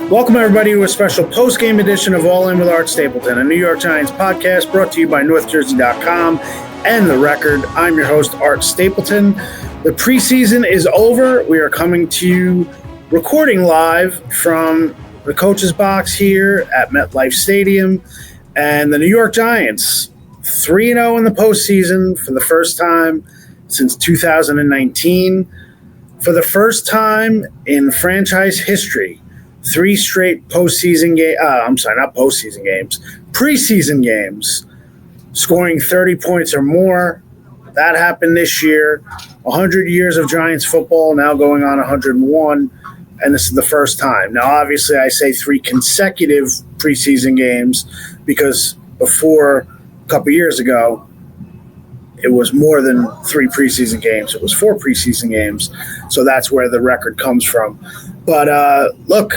Welcome, everybody, to a special post-game edition of All In with Art Stapleton, a New York Giants podcast brought to you by NorthJersey.com and The Record. I'm your host, Art Stapleton. The preseason is over. We are coming to you recording live from the coach's box here at MetLife Stadium. And the New York Giants, 3-0 in the postseason for the first time since 2019. For the first time in franchise history, 3 straight preseason games, scoring 30 points or more. That happened this year. 100 years of Giants football, now going on 101, and this is the first time. Now, obviously, I say 3 consecutive preseason games because before, a couple years ago, it was more than 3 preseason games. It was 4 preseason games, so that's where the record comes from. But look,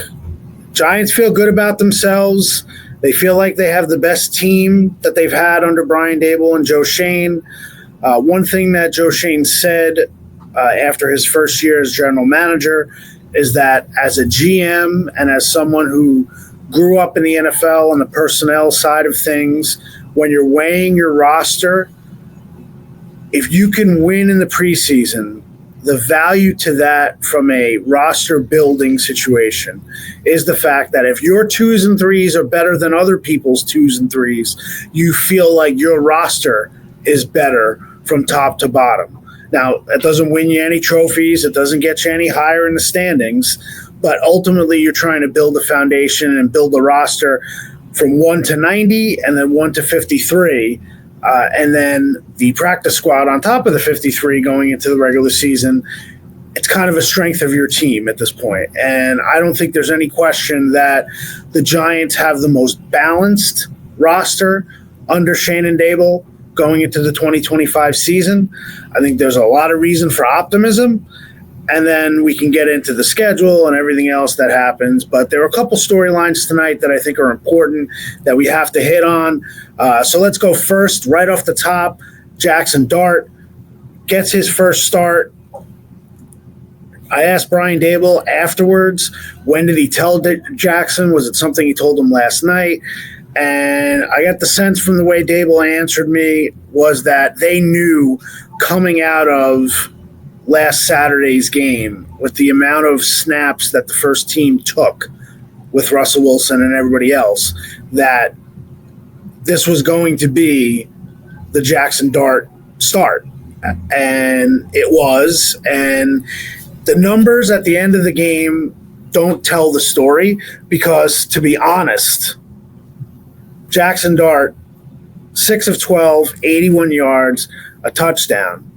Giants feel good about themselves. They feel like they have the best team that they've had under Brian Daboll and Joe Schoen. One thing that Joe Schoen said after his first year as general manager is that as a GM and as someone who grew up in the NFL and the personnel side of things, when you're weighing your roster, if you can win in the preseason, the value to that from a roster building situation is the fact that if your 2s and 3s are better than other people's 2s and 3s, you feel like your roster is better from top to bottom. Now, that doesn't win you any trophies. It doesn't get you any higher in the standings. But ultimately, you're trying to build a foundation and build a roster from 1 to 90 and then 1 to 53. And then the practice squad on top of the 53 going into the regular season, it's kind of a strength of your team at this point. And I don't think there's any question that the Giants have the most balanced roster under Schoen and Daboll going into the 2025 season. I think there's a lot of reason for optimism. And then we can get into the schedule and everything else that happens. But there are a couple storylines tonight that I think are important that we have to hit on. So let's go first, right off the top. Jackson Dart gets his first start. I asked Brian Daboll afterwards, when did he tell Jackson? Was it something he told him last night? And I got the sense from the way Daboll answered me was that they knew coming out of last Saturday's game with the amount of snaps that the first team took with Russell Wilson and everybody else, that this was going to be the Jackson Dart start. And it was. And the numbers at the end of the game don't tell the story because, to be honest, Jackson Dart, 6 of 12, 81 yards, a touchdown,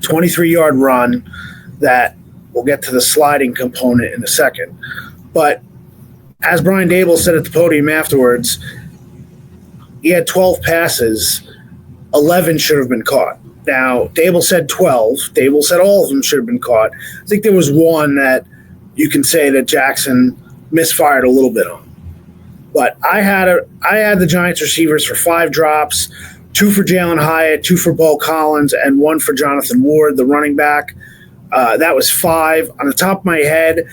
23-yard run that we'll get to the sliding component in a second. But as Brian Daboll said at the podium afterwards, he had 12 passes, 11 should have been caught. Now, Daboll said 12. Daboll said all of them should have been caught. I think there was one that you can say that Jackson misfired a little bit on. But I had the Giants receivers for 5 drops, 2 for Jalen Hyatt, 2 for Bo Collins, and 1 for Jonathan Ward, the running back. That was 5. On the top of my head,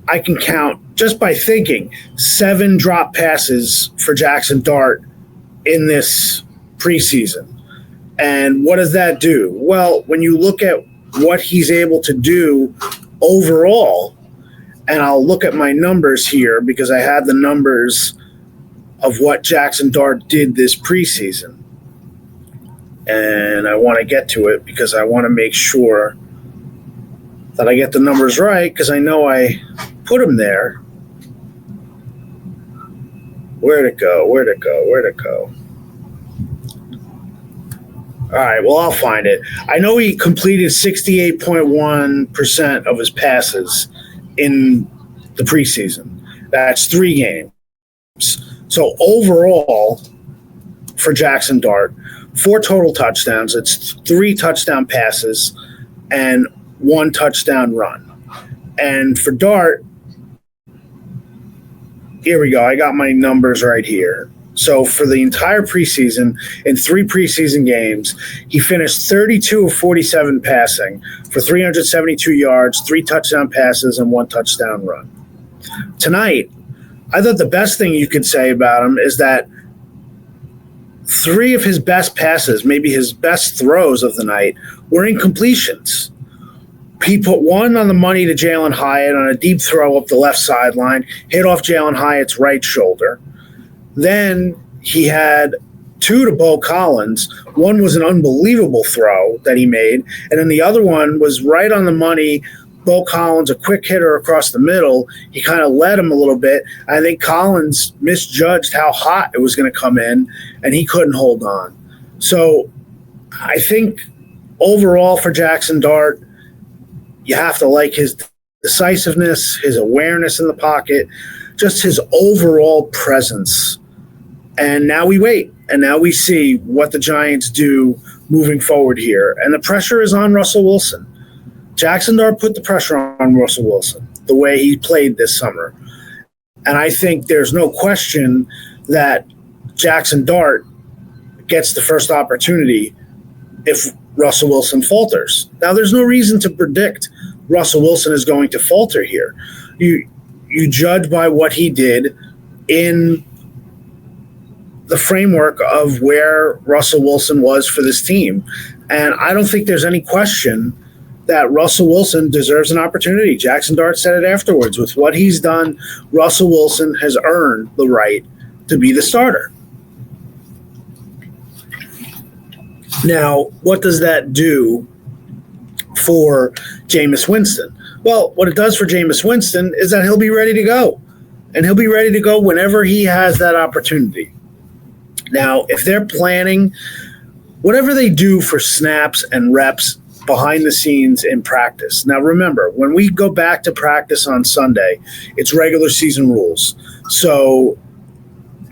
I can count, just by thinking, 7 drop passes for Jackson Dart in this preseason. And what does that do? Well, when you look at what he's able to do overall, and I'll look at my numbers here because I had the numbers of what Jackson Dart did this preseason. And I want to get to it because I want to make sure that I get the numbers right because I know I put them there. Where'd it go? All right, well, I'll find it. I know he completed 68.1% of his passes in the preseason. That's 3 games. So overall, for Jackson Dart, 4 total touchdowns. It's 3 touchdown passes and 1 touchdown run. And for Dart, here we go. I got my numbers right here. So for the entire preseason, in 3 preseason games, he finished 32 of 47 passing for 372 yards, 3 touchdown passes, and 1 touchdown run. Tonight, I thought the best thing you could say about him is that 3 of his best passes, maybe his best throws of the night, were incompletions. He put one on the money to Jalen Hyatt on a deep throw up the left sideline, hit off Jalen Hyatt's right shoulder. Then he had 2 to Bo Collins. One was an unbelievable throw that he made, and then the other one was right on the money. Bo Collins, a quick hitter across the middle. He kind of led him a little bit. I think Collins misjudged how hot it was going to come in, and he couldn't hold on. So I think overall for Jackson Dart, you have to like his decisiveness, his awareness in the pocket, just his overall presence. And now we wait, and now we see what the Giants do moving forward here. And the pressure is on Russell Wilson. Jackson Dart put the pressure on Russell Wilson the way he played this summer. And I think there's no question that Jackson Dart gets the first opportunity if Russell Wilson falters. Now, there's no reason to predict Russell Wilson is going to falter here. You judge by what he did in the framework of where Russell Wilson was for this team. And I don't think there's any question that Russell Wilson deserves an opportunity. Jackson Dart said it afterwards. With what he's done, Russell Wilson has earned the right to be the starter. Now, what does that do for Jameis Winston? Well, what it does for Jameis Winston is that he'll be ready to go. And he'll be ready to go whenever he has that opportunity. Now, if they're planning, whatever they do for snaps and reps behind the scenes in practice. Now, remember, when we go back to practice on Sunday, it's regular season rules. So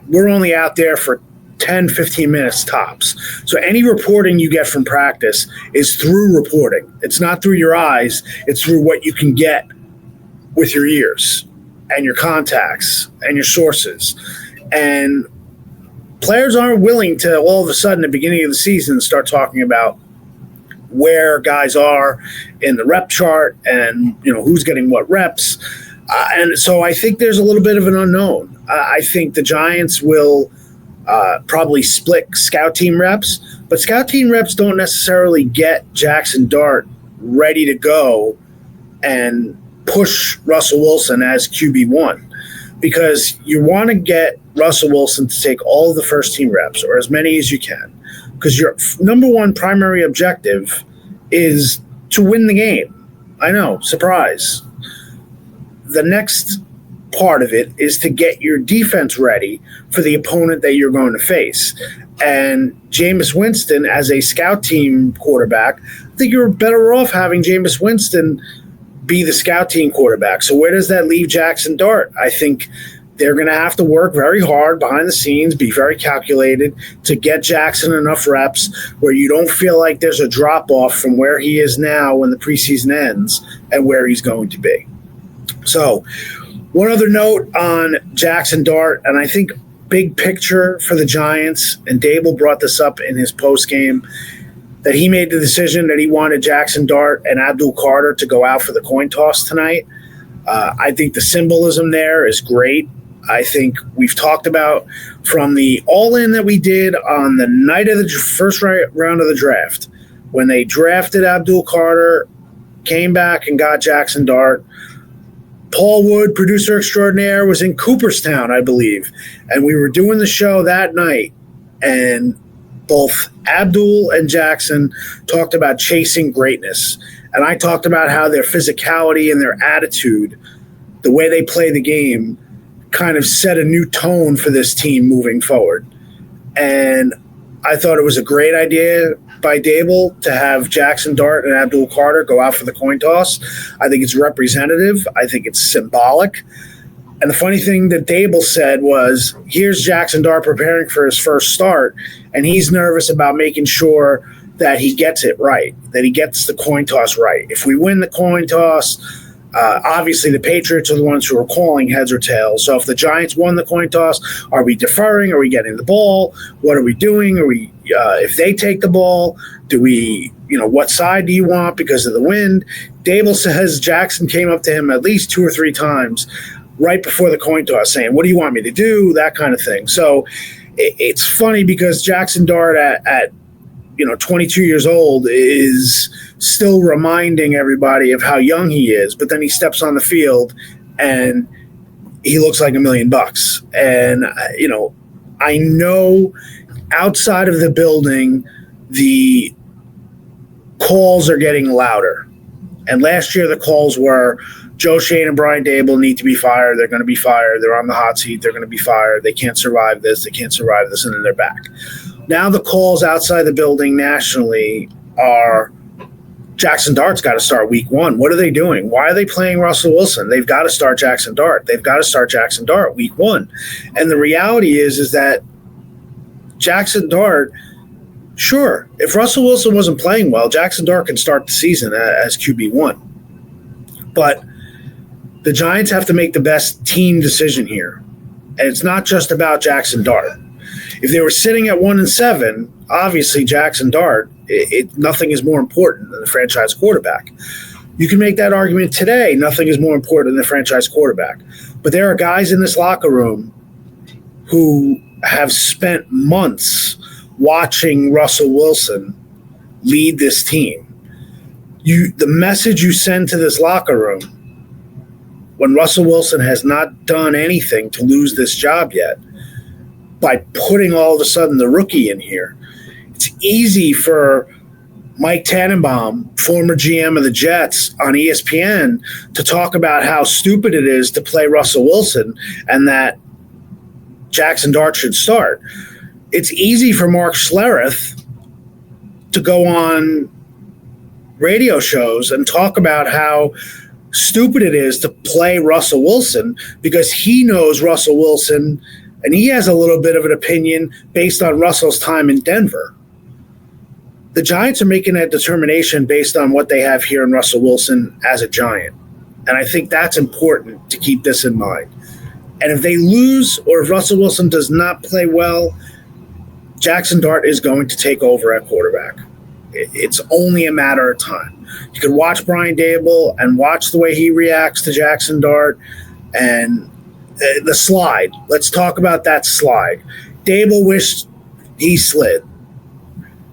we're only out there for 10, 15 minutes tops. So any reporting you get from practice is through reporting. It's not through your eyes. It's through what you can get with your ears and your contacts and your sources. And players aren't willing to all of a sudden at the beginning of the season start talking about where guys are in the rep chart and who's getting what reps. And so I think there's a little bit of an unknown. I think the Giants will probably split scout team reps, but scout team reps don't necessarily get Jackson Dart ready to go and push Russell Wilson as QB1, because you want to get Russell Wilson to take all of the first team reps, or as many as you can, because your number one primary objective is to win the game. I know, surprise. The next part of it is to get your defense ready for the opponent that you're going to face. And Jameis Winston, as a scout team quarterback, I think you're better off having Jameis Winston be the scout team quarterback. So where does that leave Jackson Dart? I think they're going to have to work very hard behind the scenes, be very calculated to get Jackson enough reps where you don't feel like there's a drop-off from where he is now when the preseason ends and where he's going to be. So one other note on Jackson Dart, and I think big picture for the Giants, and Dable brought this up in his postgame, that he made the decision that he wanted Jackson Dart and Abdul Carter to go out for the coin toss tonight. I think the symbolism there is great. I think we've talked about from the all-in that we did on the night of the first round of the draft, when they drafted Abdul Carter, came back and got Jackson Dart. Paul Wood, producer extraordinaire, was in Cooperstown, I believe, and we were doing the show that night, and both Abdul and Jackson talked about chasing greatness, and I talked about how their physicality and their attitude, the way they play the game, kind of set a new tone for this team moving forward. And I thought it was a great idea by Dable to have Jackson Dart and Abdul Carter go out for the coin toss. I think it's representative. I think it's symbolic. And the funny thing that Dable said was, here's Jackson Dart preparing for his first start, and he's nervous about making sure that he gets it right, that he gets the coin toss right. If we win the coin toss, obviously the Patriots are the ones who are calling heads or tails. So if the Giants won the coin toss, are we deferring? Are we getting the ball? What are we doing? Are we, if they take the ball, do we, what side do you want because of the wind? Dable says Jackson came up to him at least 2 or 3 times right before the coin toss saying, what do you want me to do? That kind of thing. So it's funny because Jackson Dart at 22 years old is still reminding everybody of how young he is, but then he steps on the field and he looks like $1 million. And, I know outside of the building, the calls are getting louder. And last year the calls were Joe Shane and Brian Dable need to be fired. They're going to be fired. They're on the hot seat. They're going to be fired. They can't survive this. They can't survive this. And then they're back. Now the calls outside the building nationally are Jackson Dart's got to start week 1. What are they doing? Why are they playing Russell Wilson? They've got to start Jackson Dart. They've got to start Jackson Dart week 1. And the reality is that Jackson Dart, sure, if Russell Wilson wasn't playing well, Jackson Dart can start the season as QB1. But the Giants have to make the best team decision here. And it's not just about Jackson Dart. If they were sitting at 1-7, obviously Jackson Dart, nothing is more important than the franchise quarterback. You can make that argument today. Nothing is more important than the franchise quarterback. But there are guys in this locker room who have spent months watching Russell Wilson lead this team. The message you send to this locker room when Russell Wilson has not done anything to lose this job yet, by putting all of a sudden the rookie in here, it's easy for Mike Tannenbaum, former GM of the Jets on ESPN, to talk about how stupid it is to play Russell Wilson and that Jackson Dart should start. It's easy for Mark Schlereth to go on radio shows and talk about how stupid it is to play Russell Wilson because he knows Russell Wilson and he has a little bit of an opinion based on Russell's time in Denver. The Giants are making that determination based on what they have here in Russell Wilson as a Giant. And I think that's important to keep this in mind. And if they lose or if Russell Wilson does not play well, Jackson Dart is going to take over at quarterback. It's only a matter of time. You can watch Brian Dable and watch the way he reacts to Jackson Dart and the slide. Let's talk about that slide. Dable wished he slid.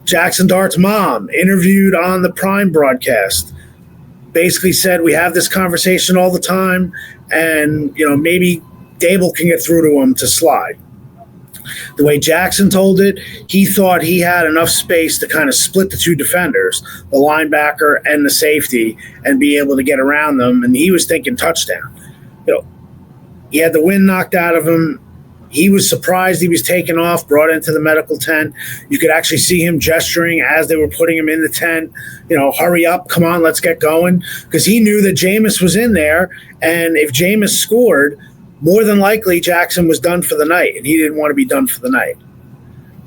Jackson Dart's mom, interviewed on the Prime broadcast, basically said we have this conversation all the time and, maybe Dable can get through to him to slide. The way Jackson told it, he thought he had enough space to kind of split the two defenders, the linebacker and the safety, and be able to get around them, and he was thinking touchdown. He had the wind knocked out of him. He was surprised he was taken off, brought into the medical tent. You could actually see him gesturing as they were putting him in the tent, hurry up, come on, let's get going, because he knew that Jameis was in there, and if Jameis scored, more than likely Jackson was done for the night, and he didn't want to be done for the night.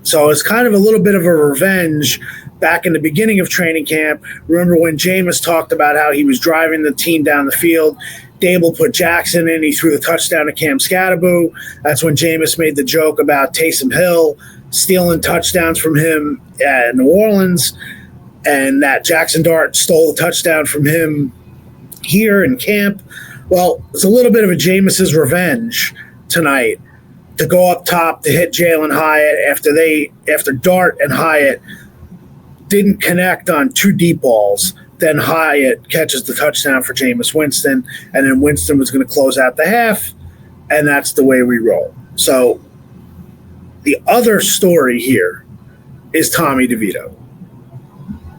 So it's kind of a little bit of a revenge back in the beginning of training camp. Remember when Jameis talked about how he was driving the team down the field, Dable put Jackson in, he threw the touchdown to Cam Scatterboo. That's when Jameis made the joke about Taysom Hill stealing touchdowns from him at New Orleans, and that Jackson Dart stole a touchdown from him here in camp. Well, it's a little bit of a Jameis's revenge tonight to go up top to hit Jalen Hyatt after Dart and Hyatt didn't connect on two deep balls. Then Hyatt catches the touchdown for Jameis Winston, and then Winston was going to close out the half, and that's the way we roll. So the other story here is Tommy DeVito.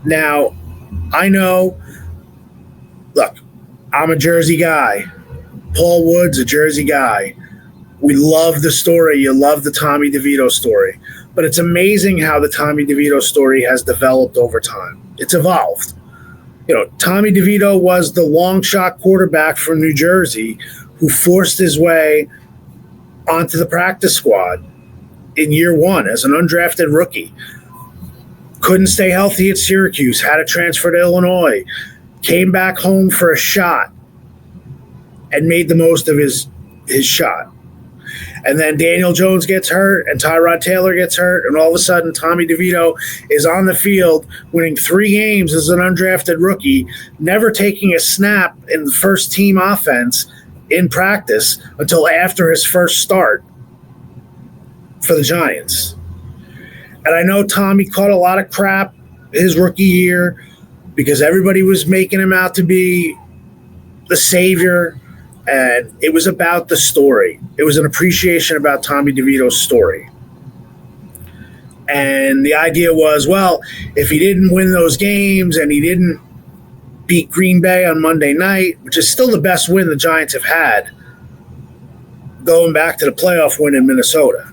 Now, I know, look, I'm a Jersey guy. Paul Wood's a Jersey guy. We love the story. You love the Tommy DeVito story. But it's amazing how the Tommy DeVito story has developed over time. It's evolved. Tommy DeVito was the long shot quarterback from New Jersey who forced his way onto the practice squad in year one as an undrafted rookie. Couldn't stay healthy at Syracuse, had to transfer to Illinois, came back home for a shot and made the most of his shot. And then Daniel Jones gets hurt and Tyrod Taylor gets hurt, and all of a sudden Tommy DeVito is on the field winning 3 games as an undrafted rookie, never taking a snap in the first team offense, in practice until after his first start for the Giants. And I know Tommy caught a lot of crap his rookie year because everybody was making him out to be the savior, and it was about the story. It was an appreciation about Tommy DeVito's story. And the idea was, well, if he didn't win those games and he didn't beat Green Bay on Monday night, which is still the best win the Giants have had, going back to the playoff win in Minnesota.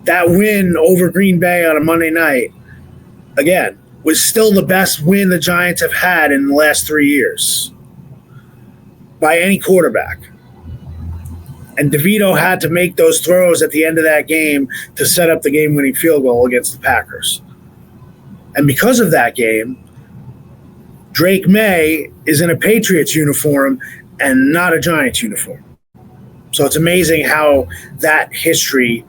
That win over Green Bay on a Monday night, again, was still the best win the Giants have had in the last 3 years by any quarterback. And DeVito had to make those throws at the end of that game to set up the game-winning field goal against the Packers. And because of that game, Drake May is in a Patriots uniform and not a Giants uniform. So it's amazing how that history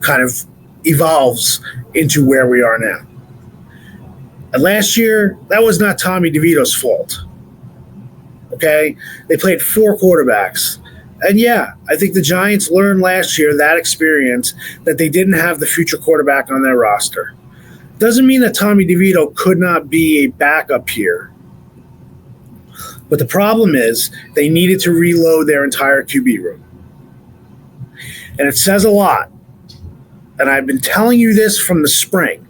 kind of evolves into where we are now. And last year, that was not Tommy DeVito's fault. Okay? They played 4 quarterbacks. And yeah, I think the Giants learned last year that experience that they didn't have the future quarterback on their roster. Doesn't mean that Tommy DeVito could not be a backup here. But the problem is they needed to reload their entire QB room. And it says a lot. And I've been telling you this from the spring.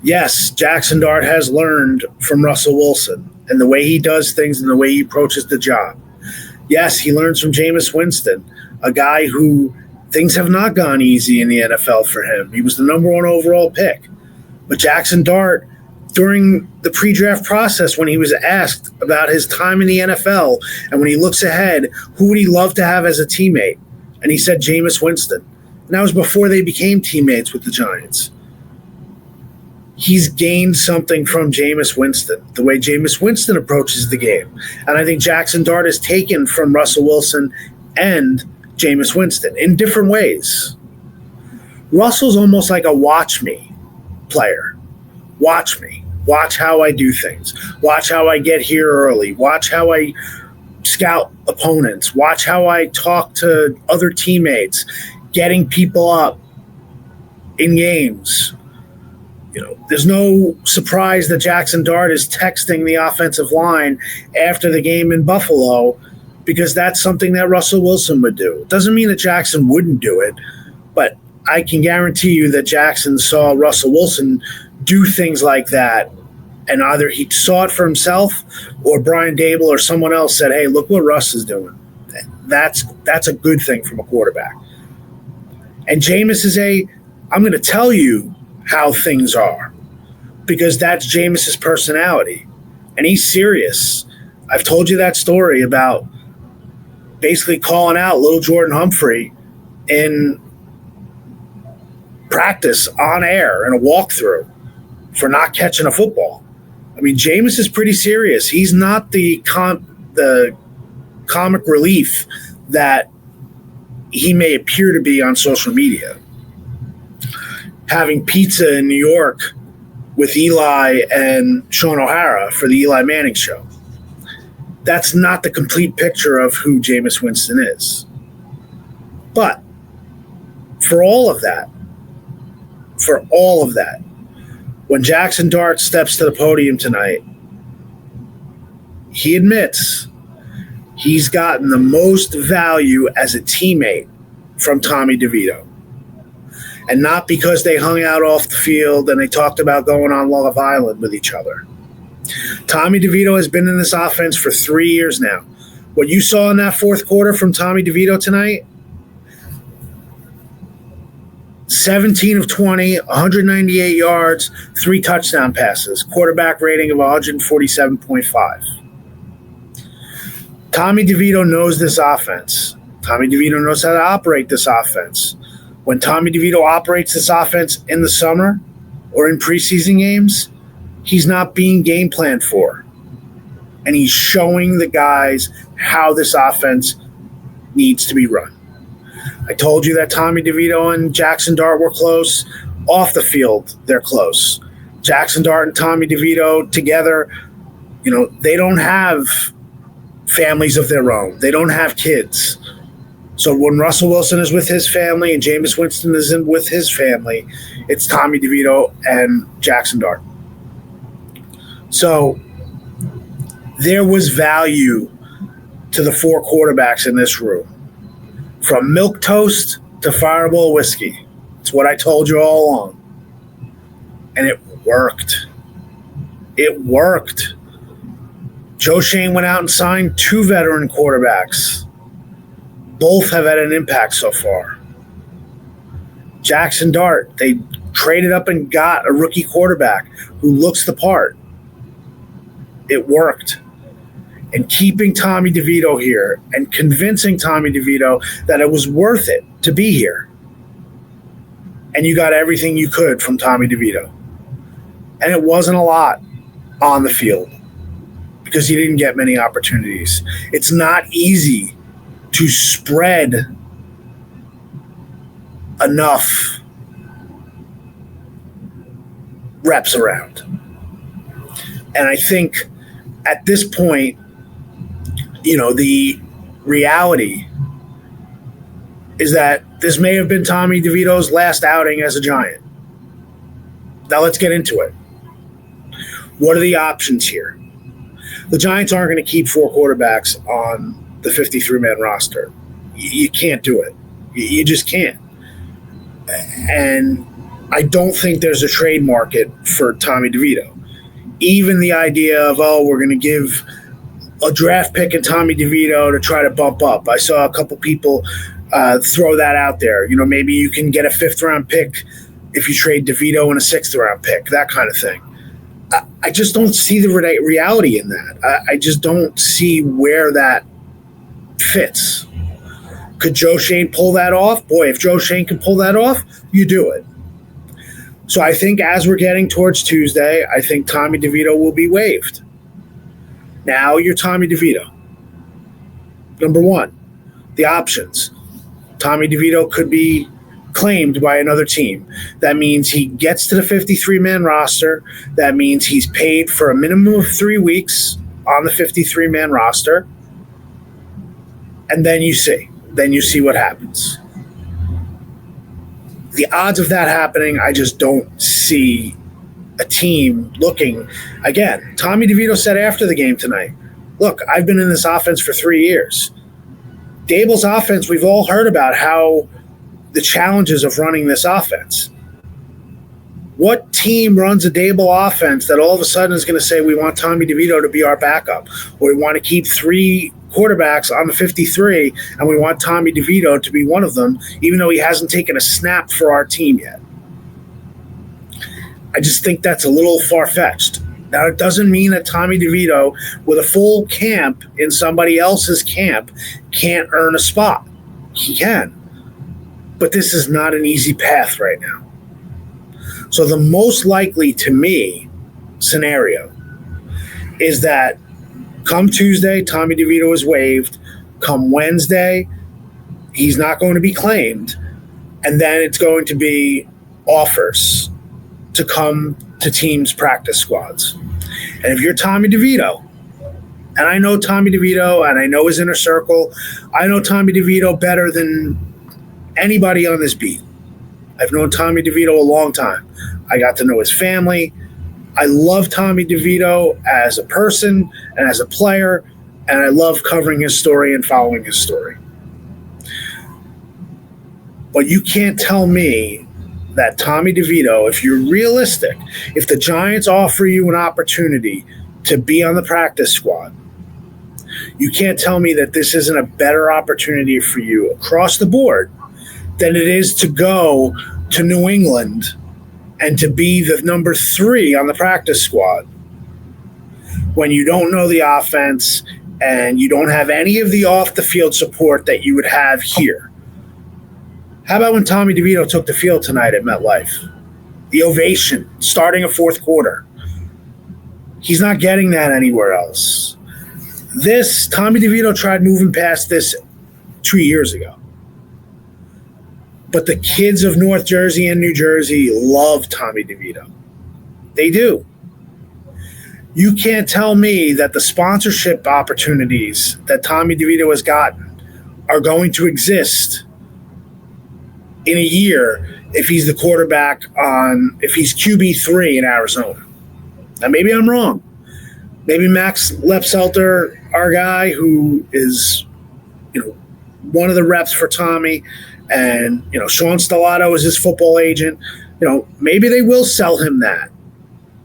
Yes, Jackson Dart has learned from Russell Wilson and the way he does things and the way he approaches the job. Yes, he learns from Jameis Winston, a guy who things have not gone easy in the NFL for him. He was the number 1 overall pick. But Jackson Dart, during the pre-draft process, when he was asked about his time in the NFL and when he looks ahead, who would he love to have as a teammate? And he said Jameis Winston. And that was before they became teammates with the Giants. He's gained something from Jameis Winston, the way Jameis Winston approaches the game. And I think Jackson Dart is taken from Russell Wilson and Jameis Winston in different ways. Russell's almost like a watch me player. Watch me. Watch how I do things. Watch how I get here early. Watch how I scout opponents. Watch how I talk to other teammates, getting people up in games. You know, there's no surprise that Jackson Dart is texting the offensive line after the game in Buffalo because that's something that Russell Wilson would do. It doesn't mean that Jackson wouldn't do it, but I can guarantee you that Jackson saw Russell Wilson do things like that, and either he saw it for himself or Brian Dable or someone else said, hey, look what Russ is doing. That's a good thing from a quarterback. And Jameis is I'm going to tell you how things are, because that's Jameis's personality, and he's serious. I've told you that story about basically calling out little Jordan Humphrey in practice on air in a walkthrough for not catching a football. I mean, Jameis is pretty serious. He's not the comic relief that he may appear to be on social media. Having pizza in New York with Eli and Sean O'Hara for the Eli Manning show. That's not the complete picture of who Jameis Winston is. But for all of that, when Jackson Dart steps to the podium tonight, he admits he's gotten the most value as a teammate from Tommy DeVito. And not because they hung out off the field and they talked about going on Love Island with each other. Tommy DeVito has been in this offense for 3 years now. What you saw in that fourth quarter from Tommy DeVito tonight, 17 of 20, 198 yards, 3 touchdown passes, quarterback rating of 147.5. Tommy DeVito knows this offense. Tommy DeVito knows how to operate this offense. When Tommy DeVito operates this offense in the summer or in preseason games, he's not being game planned for. And he's showing the guys how this offense needs to be run. I told you that Tommy DeVito and Jackson Dart were close. Off the field, they're close. Jackson Dart and Tommy DeVito together, they don't have families of their own. They don't have kids. So when Russell Wilson is with his family and Jameis Winston is with his family, it's Tommy DeVito and Jackson Dart. So there was value to the 4 quarterbacks in this room. From milquetoast to Fireball whiskey. It's what I told you all along. And it worked. It worked. Joe Schoen went out and signed 2 veteran quarterbacks. Both have had an impact so far. Jackson Dart, they traded up and got a rookie quarterback who looks the part. It worked. And keeping Tommy DeVito here and convincing Tommy DeVito that it was worth it to be here. And you got everything you could from Tommy DeVito. And it wasn't a lot on the field because he didn't get many opportunities. It's not easy to spread enough reps around. And I think at this point, the reality is that this may have been Tommy DeVito's last outing as a Giant. Now let's get into it. What are the options here? The Giants aren't going to keep 4 quarterbacks on the 53-man roster. You can't do it. You just can't. And I don't think there's a trade market for Tommy DeVito. Even the idea of, we're going to give a draft pick and Tommy DeVito to try to bump up. I saw a couple people throw that out there. Maybe you can get a 5th-round pick if you trade DeVito and a 6th-round pick, that kind of thing. I just don't see the reality in that. I just don't see where that fits. Could Joe Schoen pull that off? Boy, if Joe Schoen can pull that off, you do it. So I think as we're getting towards Tuesday, I think Tommy DeVito will be waived. Now you're Tommy DeVito. Number 1, the options. Tommy DeVito could be claimed by another team. That means he gets to the 53-man roster. That means he's paid for a minimum of 3 weeks on the 53-man roster. And then you see. Then you see what happens. The odds of that happening, I just don't see a team looking. Again, Tommy DeVito said after the game tonight, look, I've been in this offense for 3 years. Dable's offense, we've all heard about how the challenges of running this offense. What team runs a Dable offense that all of a sudden is going to say we want Tommy DeVito to be our backup, or we want to keep 3 quarterbacks on the 53 and we want Tommy DeVito to be one of them, even though he hasn't taken a snap for our team yet? I just think that's a little far-fetched. Now, it doesn't mean that Tommy DeVito, with a full camp in somebody else's camp, can't earn a spot. He can. But this is not an easy path right now. So the most likely, to me, scenario is that come Tuesday, Tommy DeVito is waived. Come Wednesday, he's not going to be claimed. And then it's going to be offers to come to teams' practice squads. And if you're Tommy DeVito, and I know Tommy DeVito and I know his inner circle, I know Tommy DeVito better than anybody on this beat. I've known Tommy DeVito a long time. I got to know his family. I love Tommy DeVito as a person and as a player, and I love covering his story and following his story. But you can't tell me that Tommy DeVito, if you're realistic, if the Giants offer you an opportunity to be on the practice squad, you can't tell me that this isn't a better opportunity for you across the board than it is to go to New England and to be the number 3 on the practice squad when you don't know the offense and you don't have any of the off-the-field support that you would have here. How about when Tommy DeVito took the field tonight at MetLife? The ovation, starting a 4th quarter. He's not getting that anywhere else. Tommy DeVito tried moving past this 2 years ago. But the kids of North Jersey and New Jersey love Tommy DeVito. They do. You can't tell me that the sponsorship opportunities that Tommy DeVito has gotten are going to exist in a year if he's the quarterback if he's QB3 in Arizona. Now, maybe I'm wrong. Maybe Max Lepselter, our guy, who is, one of the reps for Tommy, and, Sean Stellato is his football agent. Maybe they will sell him that.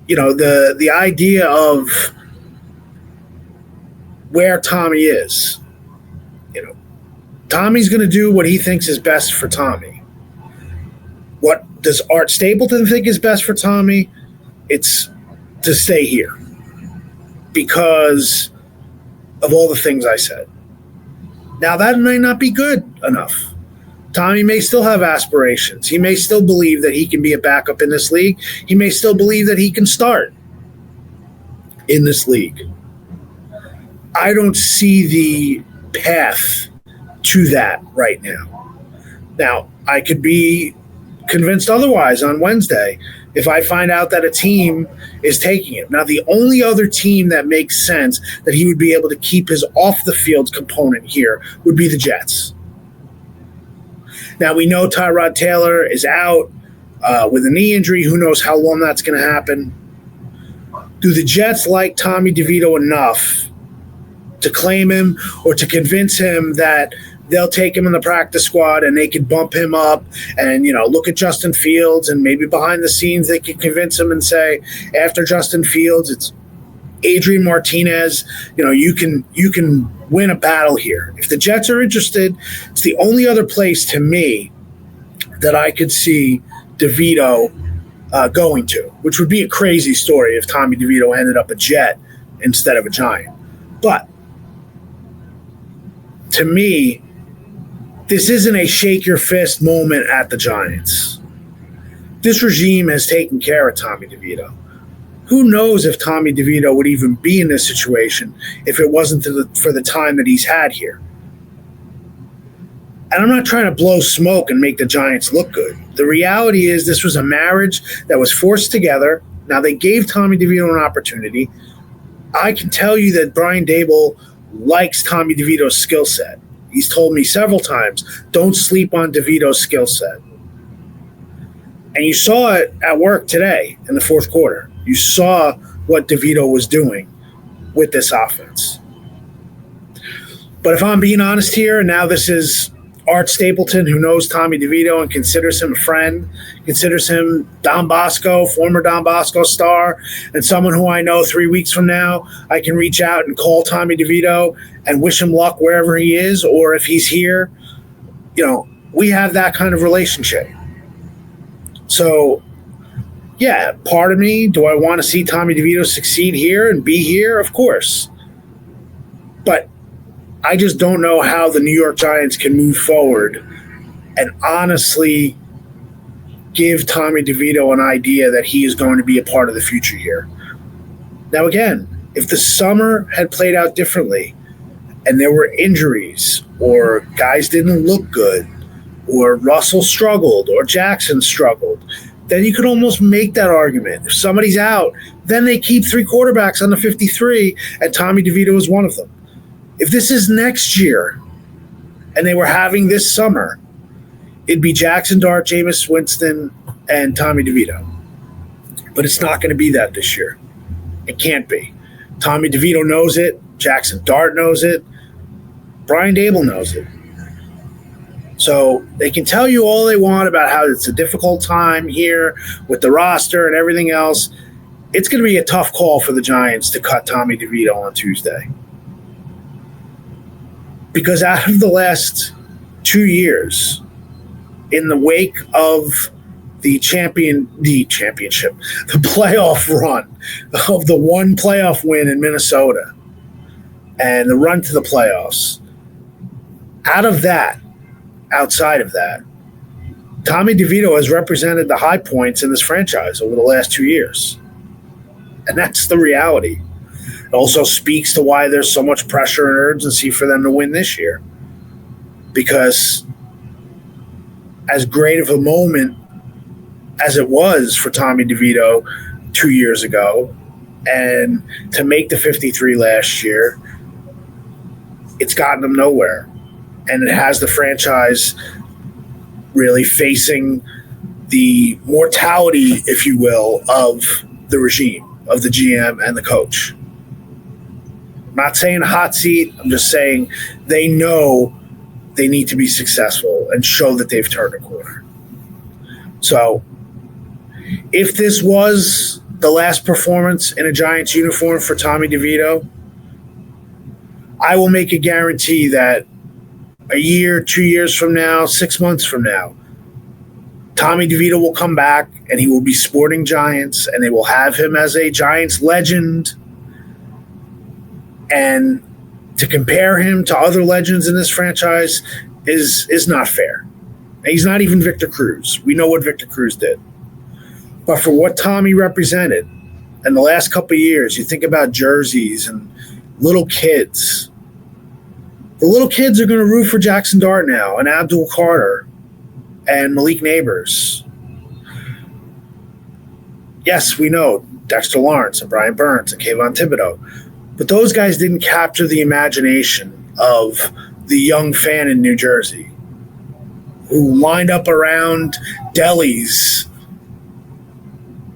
The idea of where Tommy is. Tommy's going to do what he thinks is best for Tommy. What does Art Stapleton think is best for Tommy? It's to stay here because of all the things I said. Now, that may not be good enough. Tommy may still have aspirations. He may still believe that he can be a backup in this league. He may still believe that he can start in this league. I don't see the path to that right now. Now, I could be convinced otherwise on Wednesday if I find out that a team is taking him. Now, the only other team that makes sense that he would be able to keep his off-the-field component here would be the Jets. Now, we know Tyrod Taylor is out with a knee injury. Who knows how long that's going to happen. Do the Jets like Tommy DeVito enough to claim him or to convince him that they'll take him in the practice squad and they could bump him up and, look at Justin Fields, and maybe behind the scenes they could convince him and say, after Justin Fields, it's Adrian Martinez. You can win a battle here. If the Jets are interested, it's the only other place to me that I could see DeVito going to, which would be a crazy story if Tommy DeVito ended up a Jet instead of a Giant. But to me, this isn't a shake your fist moment at the Giants. This regime has taken care of Tommy DeVito. Who knows if Tommy DeVito would even be in this situation if it wasn't for the time that he's had here. And I'm not trying to blow smoke and make the Giants look good. The reality is this was a marriage that was forced together. Now, they gave Tommy DeVito an opportunity. I can tell you that Brian Daboll likes Tommy DeVito's skill set. He's told me several times, don't sleep on DeVito's skill set. And you saw it at work today in the fourth quarter. You saw what DeVito was doing with this offense. But if I'm being honest here, and now this is Art Stapleton, who knows Tommy DeVito and considers him a friend, considers him Don Bosco, former Don Bosco star, and someone who I know 3 weeks from now, I can reach out and call Tommy DeVito and wish him luck wherever he is, or if he's here. We have that kind of relationship. So, yeah, part of me, do I want to see Tommy DeVito succeed here and be here? Of course. But I just don't know how the New York Giants can move forward and honestly give Tommy DeVito an idea that he is going to be a part of the future here. Now, again, if the summer had played out differently and there were injuries or guys didn't look good or Russell struggled or Jackson struggled, then you could almost make that argument. If somebody's out, then they keep three quarterbacks on the 53, and Tommy DeVito is one of them. If this is next year and they were having this summer, it'd be Jackson Dart, Jameis Winston, and Tommy DeVito. But it's not going to be that this year. It can't be. Tommy DeVito knows it. Jackson Dart knows it. Brian Daboll knows it. So they can tell you all they want about how it's a difficult time here with the roster and everything else. It's going to be a tough call for the Giants to cut Tommy DeVito on Tuesday. Because out of the last 2 years, in the wake of the championship, the playoff run of the one playoff win in Minnesota and the run to the playoffs, outside of that, Tommy DeVito has represented the high points in this franchise over the last 2 years. And that's the reality. It also speaks to why there's so much pressure and urgency for them to win this year. Because as great of a moment as it was for Tommy DeVito 2 years ago, and to make the 53 last year, it's gotten them nowhere. And it has the franchise really facing the mortality, if you will, of the regime, of the GM and the coach. I'm not saying hot seat. I'm just saying they know they need to be successful and show that they've turned a corner. So if this was the last performance in a Giants uniform for Tommy DeVito, I will make a guarantee that a year, 2 years from now, 6 months from now, Tommy DeVito will come back and he will be sporting Giants, and they will have him as a Giants legend. And to compare him to other legends in this franchise is not fair. He's not even Victor Cruz. We know what Victor Cruz did. But for what Tommy represented in the last couple of years, you think about jerseys and little kids. The little kids are going to root for Jackson Dart now and Abdul Carter and Malik Neighbors. Yes, we know Dexter Lawrence and Brian Burns and Kayvon Thibodeau. But those guys didn't capture the imagination of the young fan in New Jersey who lined up around delis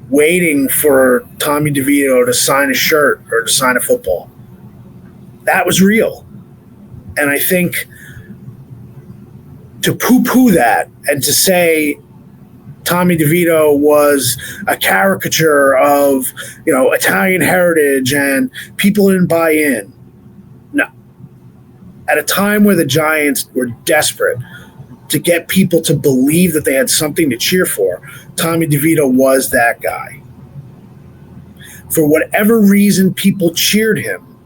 waiting for Tommy DeVito to sign a shirt or to sign a football. That was real. And I think to poo-poo that and to say Tommy DeVito was a caricature of, Italian heritage and people didn't buy in. No. At a time where the Giants were desperate to get people to believe that they had something to cheer for, Tommy DeVito was that guy. For whatever reason people cheered him,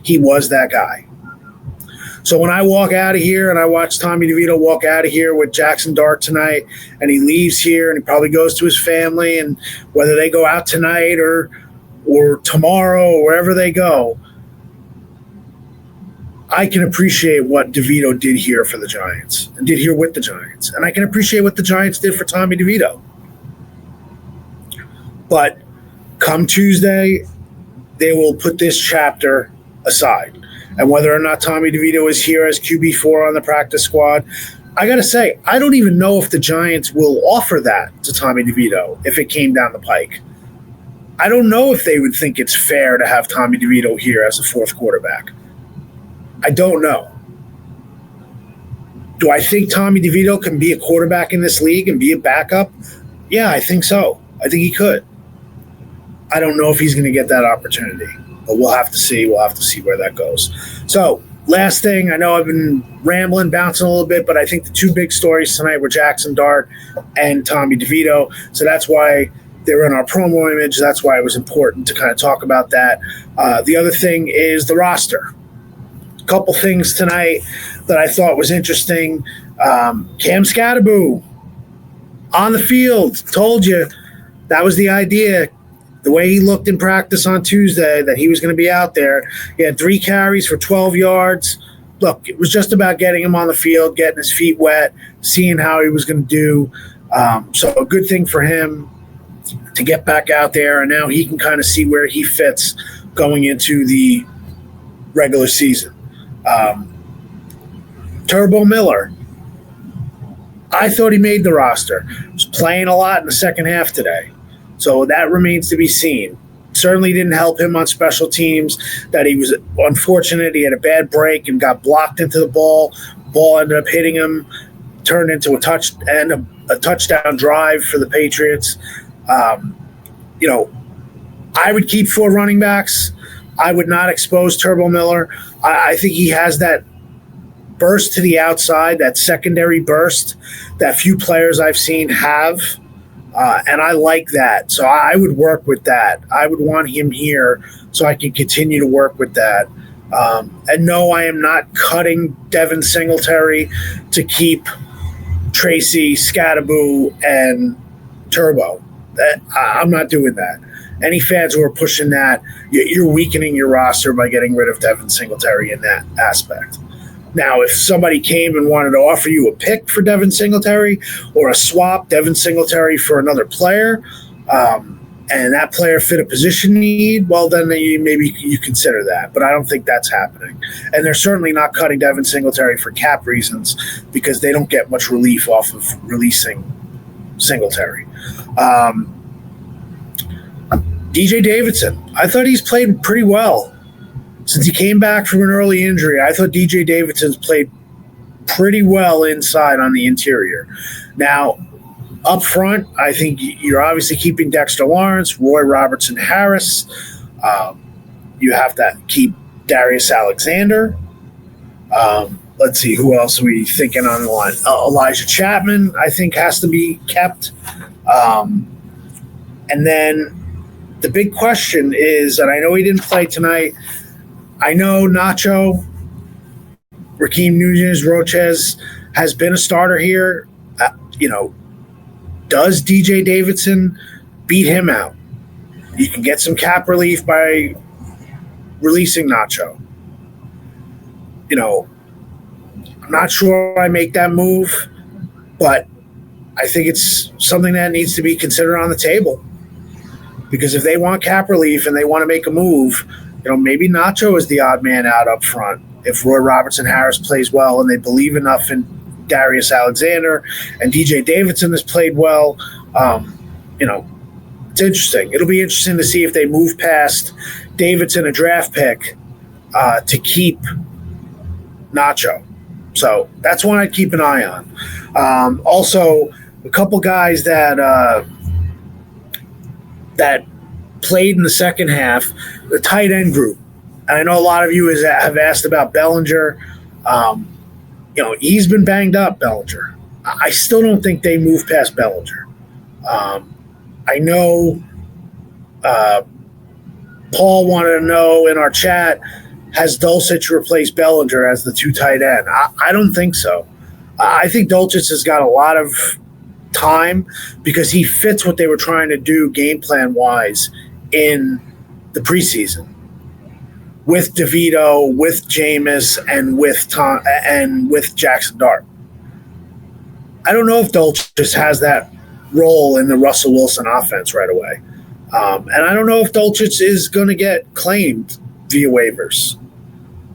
he was that guy. So when I walk out of here and I watch Tommy DeVito walk out of here with Jackson Dart tonight, and he leaves here and he probably goes to his family, and whether they go out tonight or tomorrow or wherever they go, I can appreciate what DeVito did here for the Giants and did here with the Giants. And I can appreciate what the Giants did for Tommy DeVito. But come Tuesday, they will put this chapter aside. And whether or not Tommy DeVito is here as QB4 on the practice squad, I got to say, I don't even know if the Giants will offer that to Tommy DeVito if it came down the pike. I don't know if they would think it's fair to have Tommy DeVito here as a fourth quarterback. I don't know. Do I think Tommy DeVito can be a quarterback in this league and be a backup? Yeah, I think so. I think he could. I don't know if he's going to get that opportunity. But we'll have to see. We'll have to see where that goes. So, last thing, I know I've been rambling, bouncing a little bit, but I think the two big stories tonight were Jackson Dart and Tommy DeVito. So that's why they were in our promo image. That's why it was important to kind of talk about that. The other thing is the roster. A couple things tonight that I thought was interesting. Cam Scatterboo on the field. Told you that was the idea. The way he looked in practice on Tuesday, that he was going to be out there. He had 3 carries for 12 yards. Look, it was just about getting him on the field, getting his feet wet, seeing how he was going to do. So a good thing for him to get back out there, and now he can kind of see where he fits going into the regular season. Turbo Miller, I thought he made the roster. He was playing a lot in the second half today. So that remains to be seen. Certainly didn't help him on special teams, that he was unfortunate. He had a bad break and got blocked into the ball. Ball ended up hitting him, turned into a touchdown drive for the Patriots. I would keep 4 running backs. I would not expose Turbo Miller. I think he has that burst to the outside, that secondary burst that few players I've seen have. And I like that. So I would work with that. I would want him here so I can continue to work with that. And no, I am not cutting Devin Singletary to keep Tracy, Scatterboo, and Turbo. I'm not doing that. Any fans who are pushing that, you're weakening your roster by getting rid of Devin Singletary in that aspect. Now, if somebody came and wanted to offer you a pick for Devin Singletary or a swap Devin Singletary for another player, and that player fit a position need, well, then maybe you consider that. But I don't think that's happening. And they're certainly not cutting Devin Singletary for cap reasons because they don't get much relief off of releasing Singletary. DJ Davidson, I thought he's played pretty well. Since he came back from an early injury, I thought DJ Davidson's played pretty well inside on the interior. Now, up front, I think you're obviously keeping Dexter Lawrence, Roy Robertson Harris. You have to keep Darius Alexander. Let's see, who else are we thinking on the line? Elijah Chapman, I think, has to be kept. And then the big question is, and I know he didn't play tonight, I know Nacho, Raheem Nunez-Roches has been a starter here. Does DJ Davidson beat him out? You can get some cap relief by releasing Nacho. I'm not sure I make that move, but I think it's something that needs to be considered on the table. Because if they want cap relief and they want to make a move, maybe Nacho is the odd man out up front. If Roy Robertson Harris plays well and they believe enough in Darius Alexander and DJ Davidson has played well, it's interesting. It'll be interesting to see if they move past Davidson, a draft pick, to keep Nacho. So that's one I'd keep an eye on. Also, a couple guys that played in the second half, the tight end group. And I know a lot of you have asked about Bellinger. He's been banged up, Bellinger. I still don't think they move past Bellinger. I know Paul wanted to know in our chat, has Dulcich replaced Bellinger as the 2 tight end? I don't think so. I think Dulcich has got a lot of time because he fits what they were trying to do game plan-wise in the preseason. With DeVito, with Jameis, and with Jackson Dart. I don't know if Dulcich has that role in the Russell Wilson offense right away. And I don't know if Dulcich is going to get claimed via waivers.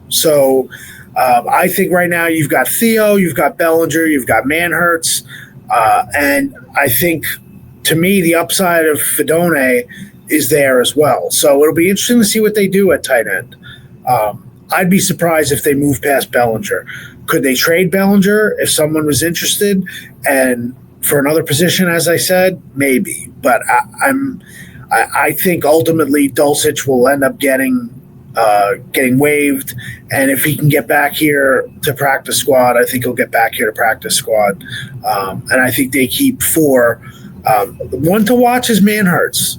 So I think right now you've got Theo, you've got Bellinger, you've got Manhertz. And I think, to me, the upside of Fedone is there as well. So it'll be interesting to see what they do at tight end. I'd be surprised if they move past Bellinger. Could they trade Bellinger if someone was interested? And for another position, as I said, maybe. But I think ultimately Dulcich will end up getting waived. And if he can get back here to practice squad, I think he'll get back here to practice squad. And I think they keep 4. The one to watch is Manhertz.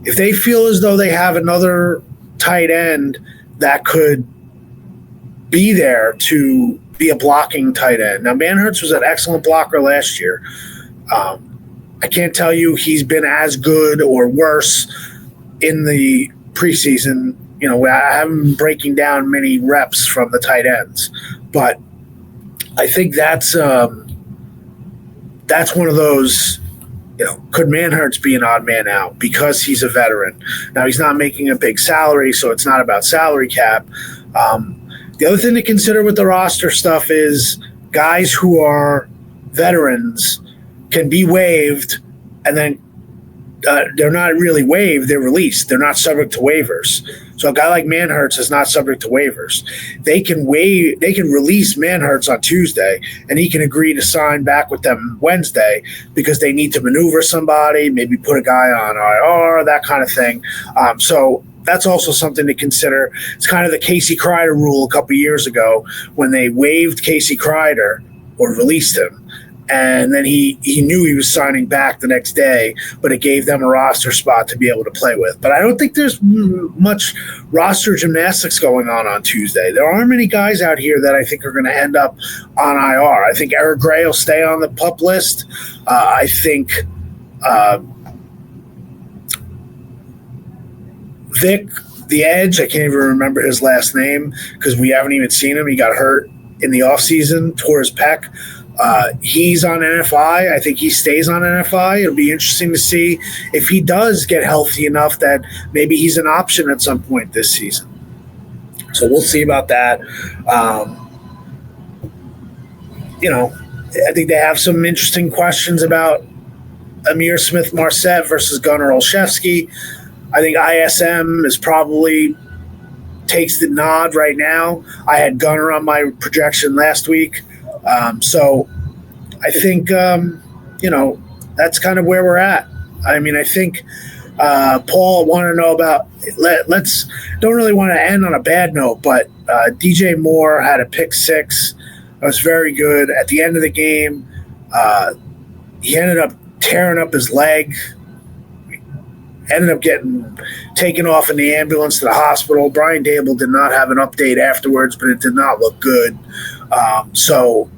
If they feel as though they have another tight end that could be there to be a blocking tight end. Now, Manhertz was an excellent blocker last year. I can't tell you he's been as good or worse in the preseason. I haven't been breaking down many reps from the tight ends. But I think that's one of those, could Manhertz be an odd man out because he's a veteran? Now, he's not making a big salary, so it's not about salary cap. The other thing to consider with the roster stuff is guys who are veterans can be waived, and then they're not really waived, they're released. They're not subject to waivers. So a guy like Manhertz is not subject to waivers. They can release Manhertz on Tuesday, and he can agree to sign back with them Wednesday because they need to maneuver somebody, maybe put a guy on IR, that kind of thing. So that's also something to consider. It's kind of the Casey Kreider rule a couple years ago when they waived Casey Kreider or released him. And then he knew he was signing back the next day, but it gave them a roster spot to be able to play with. But I don't think there's much roster gymnastics going on Tuesday. There aren't many guys out here that I think are going to end up on IR. I think Eric Gray will stay on the PUP list. I think Vic, the Edge, I can't even remember his last name because we haven't even seen him. He got hurt in the offseason, tore his pec. He's on NFI. I think he stays on NFI. It'll be interesting to see if he does get healthy enough that maybe he's an option at some point this season. So we'll see about that. I think they have some interesting questions about Amir Smith-Marset versus Gunnar Olszewski. I think ISM is probably takes the nod right now. I had Gunnar on my projection last week. So I think, that's kind of where we're at. I mean, I think Paul wanted to know about let's don't really want to end on a bad note, but DJ Moore had a pick six. It was very good. At the end of the game, he ended up tearing up his leg. Ended up getting taken off in the ambulance to the hospital. Brian Dable did not have an update afterwards, but it did not look good. So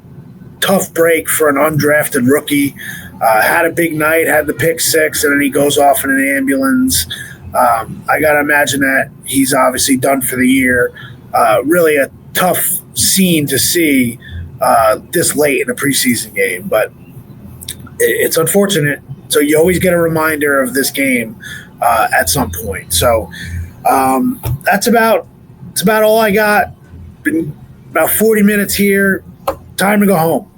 tough break for an undrafted rookie. Had a big night, had the pick six, and then he goes off in an ambulance. I got to imagine that he's obviously done for the year. Really a tough scene to see this late in a preseason game, but it's unfortunate. So you always get a reminder of this game at some point. So that's about all I got. Been about 40 minutes here. Time to go home.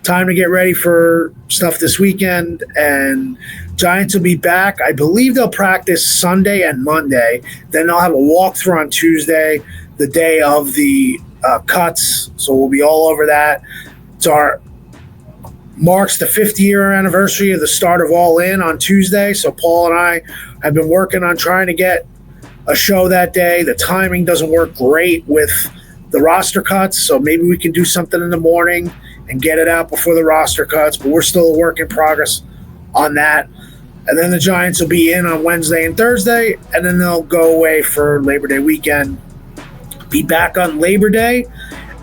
Time to get ready for stuff this weekend. And Giants will be back. I believe they'll practice Sunday and Monday. Then they'll have a walkthrough on Tuesday, the day of the cuts. So we'll be all over that. It's marks the 50-year anniversary of the start of All In on Tuesday. So Paul and I have been working on trying to get a show that day. The timing doesn't work great with the roster cuts, so maybe we can do something in the morning and get it out before the roster cuts, but we're still a work in progress on that. And then the Giants will be in on Wednesday and Thursday, and then they'll go away for Labor Day weekend, be back on Labor Day,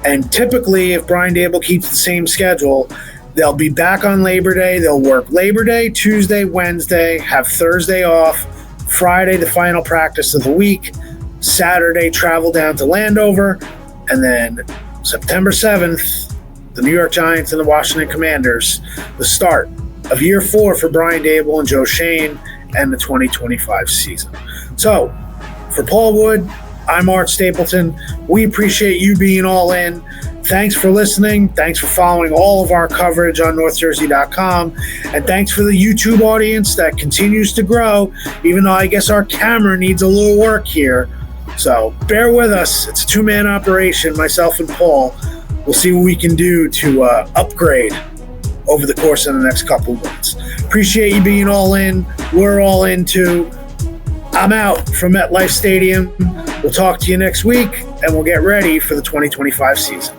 and typically if Brian Dable keeps the same schedule, they'll be back on Labor Day. They'll work Labor Day, Tuesday, Wednesday, have Thursday off, Friday, the final practice of the week, Saturday, travel down to Landover, and then September 7th, the New York Giants and the Washington Commanders, the start of year 4 for Brian Dable and Joe Schoen and the 2025 season. So, for Paul Wood, I'm Art Stapleton. We appreciate you being all in. Thanks for listening. Thanks for following all of our coverage on NorthJersey.com. And thanks for the YouTube audience that continues to grow, even though I guess our camera needs a little work here. So bear with us. It's a two-man operation, myself and Paul. We'll see what we can do to upgrade over the course of the next couple months. Appreciate you being all in. We're all in too. I'm out from MetLife Stadium. We'll talk to you next week, and we'll get ready for the 2025 season.